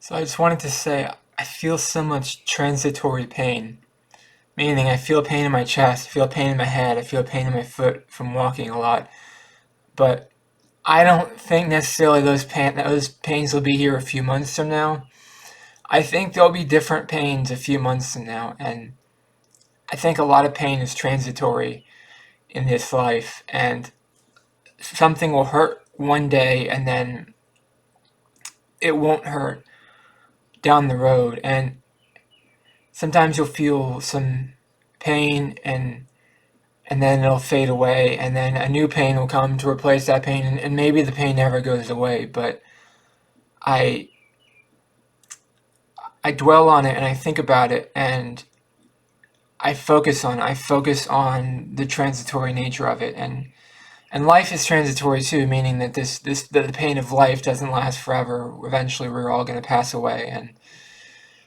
So I just wanted to say I feel so much transitory pain, meaning I feel pain in my chest, I feel pain in my head, I feel pain in my foot from walking a lot. But I don't think necessarily those pains will be here a few months from now. I think there'll be different pains a few months from now, and I think a lot of pain is transitory in this life, and something will hurt one day and then it won't hurt down the road. And sometimes you'll feel some pain and then it'll fade away, and then a new pain will come to replace that pain, and maybe the pain never goes away. But I I dwell on it and I think about it, and I focus on the transitory nature of it, and life is transitory too, meaning that the pain of life doesn't last forever. Eventually, we're all going to pass away, and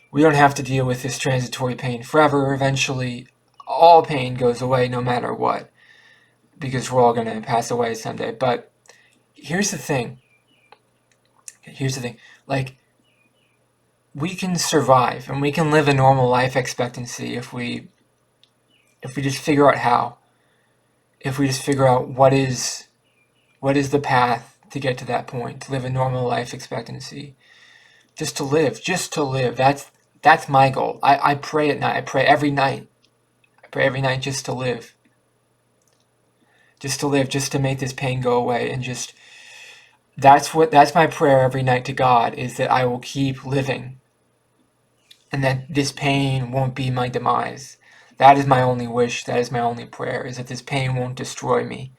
we don't have to deal with this transitory pain forever. Eventually, all pain goes away, no matter what, because we're all going to pass away someday. But here's the thing. Here's the thing. Like, we can survive and we can live a normal life expectancy if we just figure out how. If we just figure out what is the path to get to that point, to live a normal life expectancy. Just to live, just to live. That's my goal. I pray at night. I pray every night. I pray every night just to live. Just to live, just to make this pain go away, and just that's my prayer every night to God, is that I will keep living and that this pain won't be my demise. That is my only wish, that is my only prayer, is that this pain won't destroy me.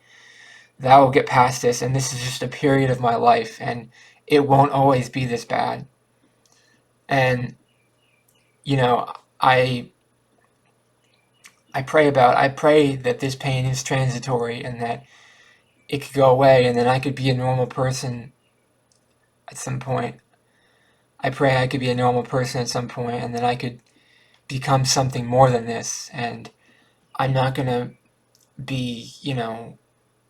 That I will get past this, and this is just a period of my life, and it won't always be this bad. And, you know, I pray that this pain is transitory and that it could go away and then I could be a normal person at some point. I pray I could be a normal person at some point and then I could become something more than this, and I'm not gonna be,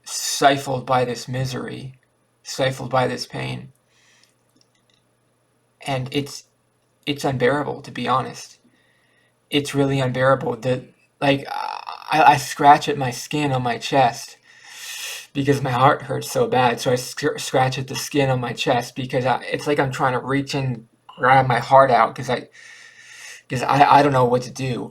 stifled by this misery, stifled by this pain. And it's unbearable, to be honest. It's really unbearable. I scratch at my skin on my chest because my heart hurts so bad. So I scratch at the skin on my chest because it's like I'm trying to reach and grab my heart out because I don't know what to do.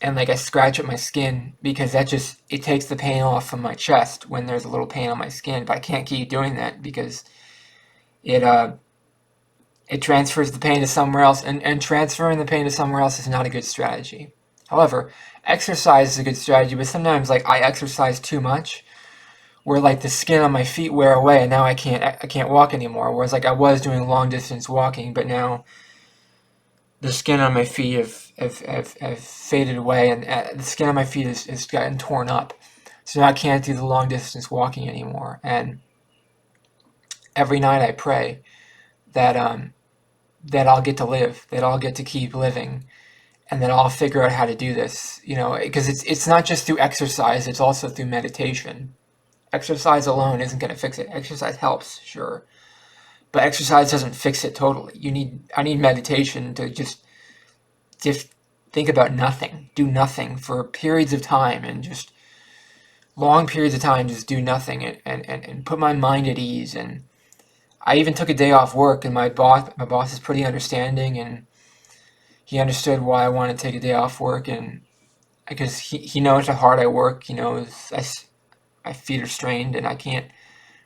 And like I scratch at my skin because it takes the pain off from my chest when there's a little pain on my skin. But I can't keep doing that because it it transfers the pain to somewhere else, and transferring the pain to somewhere else is not a good strategy. However, exercise is a good strategy, but sometimes like I exercise too much, where like the skin on my feet wear away, and now I can't walk anymore. Whereas like I was doing long distance walking, but now the skin on my feet have faded away, and the skin on my feet has gotten torn up. So now I can't do the long distance walking anymore. And every night I pray that that I'll get to live, that I'll get to keep living, and that I'll figure out how to do this. Because it's not just through exercise; it's also through meditation. Exercise alone isn't going to fix it. Exercise helps, sure, but exercise doesn't fix it totally. I need meditation to just think about nothing, do nothing for periods of time, and just long periods of time, just do nothing, and put my mind at ease. And I even took a day off work, and my boss is pretty understanding, and he understood why I wanted to take a day off work, and because he knows how hard I work. He knows my feet are strained and I can't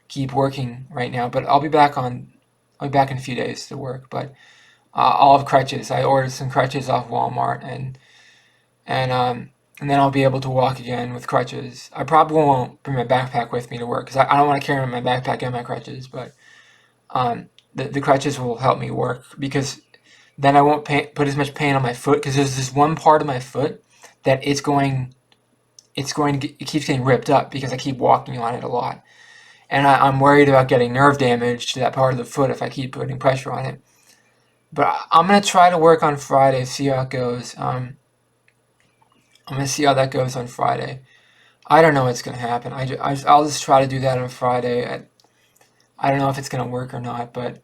keep working right now. But I'll be back in a few days to work. But I'll have crutches. I ordered some crutches off Walmart, and then I'll be able to walk again with crutches. I probably won't bring my backpack with me to work because I don't want to carry my backpack and my crutches, but the crutches will help me work because then I won't put as much pain on my foot, because there's this one part of my foot that it keeps getting ripped up because I keep walking on it a lot. And I'm worried about getting nerve damage to that part of the foot if I keep putting pressure on it. But I'm going to try to work on Friday, see how it goes. I'm going to see how that goes on Friday. I don't know what's going to happen. I'll just try to do that on Friday. I don't know if it's going to work or not, but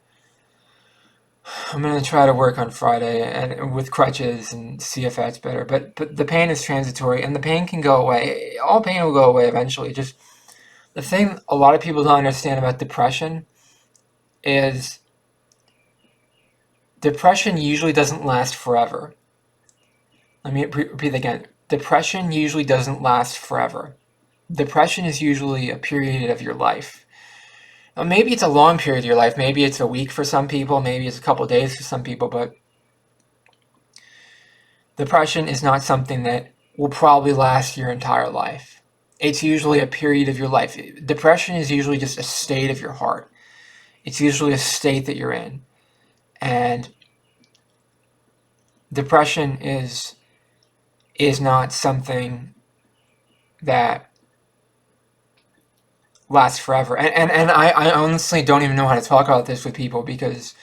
I'm gonna try to work on Friday and with crutches and see if that's better. But the pain is transitory, and the pain can go away. All pain will go away eventually. Just the thing a lot of people don't understand about depression is depression usually doesn't last forever. Let me repeat again. Depression usually doesn't last forever. Depression is usually a period of your life. Now, maybe it's a long period of your life. Maybe it's a week for some people. Maybe it's a couple of days for some people. But depression is not something that will probably last your entire life. It's usually a period of your life. Depression is usually just a state of your heart. It's usually a state that you're in. And depression is not something that lasts forever. And I honestly don't even know how to talk about this with people because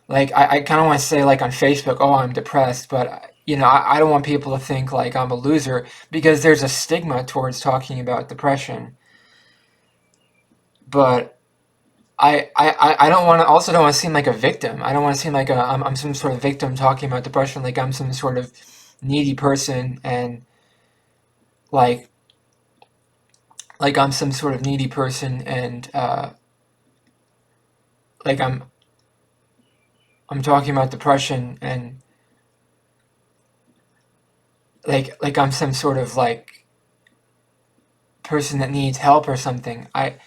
like I kind of want to say like on Facebook, oh, I'm depressed, but you know, I don't want people to think like I'm a loser because there's a stigma towards talking about depression. But I don't want to also don't want to seem like a victim. I don't want to seem like I'm some sort of victim talking about depression, like I'm some sort of needy person and like I'm some sort of needy person and like I'm talking about depression and like I'm some sort of like person that needs help or something. I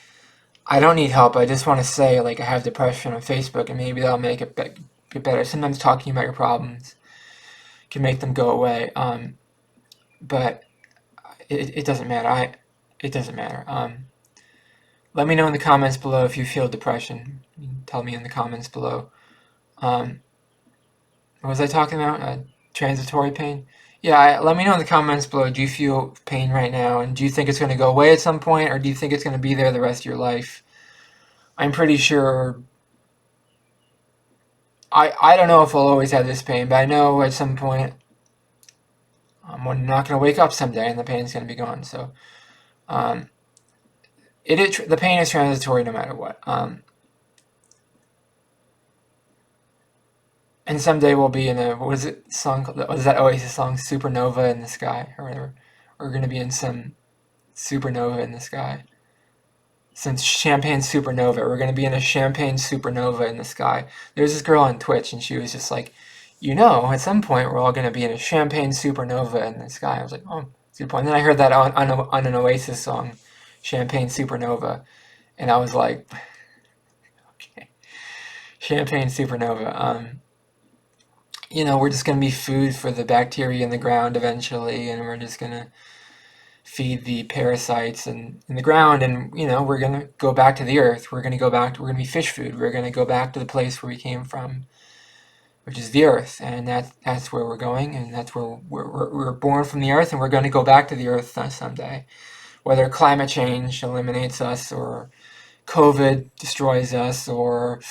don't need help. I just want to say like I have depression on Facebook and maybe that'll make it get better. Sometimes talking about your problems can make them go away. But it doesn't matter. It doesn't matter. Let me know in the comments below if you feel depression. You can tell me in the comments below. What was I talking about? Transitory pain? Yeah, let me know in the comments below. Do you feel pain right now? And do you think it's going to go away at some point? Or do you think it's going to be there the rest of your life? I'm pretty sure... I don't know if I'll always have this pain, but I know at some point I'm not going to wake up someday and the pain's going to be gone. So the pain is transitory no matter what. And someday we'll be in a, what was it song called? Was that Oasis song, Supernova in the Sky, or whatever? We're going to be in some supernova in the sky. Since champagne supernova, we're going to be in a champagne supernova in the sky. There's this girl on Twitch, and she was just like, you know, at some point we're all going to be in a champagne supernova in the sky. I was like, oh, that's a good point. And then I heard that on an Oasis song, Champagne Supernova, and I was like, okay, champagne supernova. You know, we're just going to be food for the bacteria in the ground eventually, and we're just going to feed the parasites in the ground, and, you know, we're going to go back to the earth. We're going to be fish food. We're going to go back to the place where we came from, which is the earth, and that's where we're going, and that's where we're born from the earth, and we're going to go back to the earth someday. Whether climate change eliminates us, or COVID destroys us, or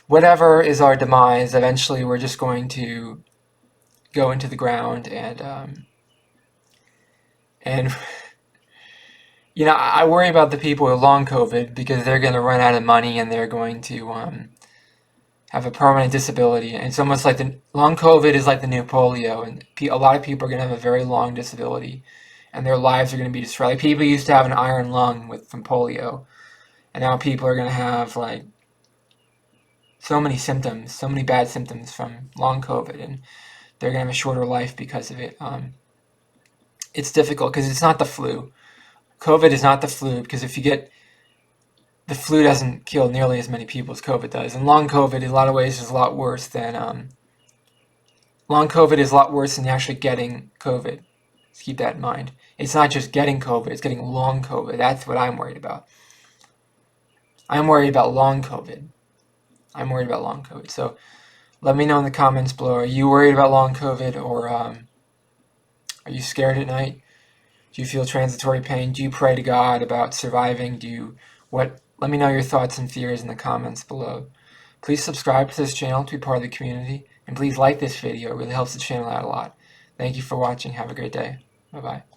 whatever is our demise, eventually we're just going to go into the ground and you know, I worry about the people with long COVID because they're going to run out of money and they're going to have a permanent disability. And it's almost like the long COVID is like the new polio, and a lot of people are going to have a very long disability, and their lives are going to be destroyed. Like people used to have an iron lung from polio, and now people are going to have like so many symptoms, so many bad symptoms from long COVID, and they're going to have a shorter life because of it. It's difficult because it's not the flu. COVID is not the flu, because if you get the flu, doesn't kill nearly as many people as COVID does, and long COVID in a lot of ways is a lot worse than actually getting COVID. Let's keep that in mind. It's not just getting COVID; it's getting long COVID. That's what I'm worried about. I'm worried about long COVID. So let me know in the comments below. Are you worried about long COVID, or are you scared at night? Do you feel transitory pain? Do you pray to God about surviving? Let me know your thoughts and fears in the comments below. Please subscribe to this channel to be part of the community, and please like this video. It really helps the channel out a lot. Thank you for watching. Have a great day. Bye-bye.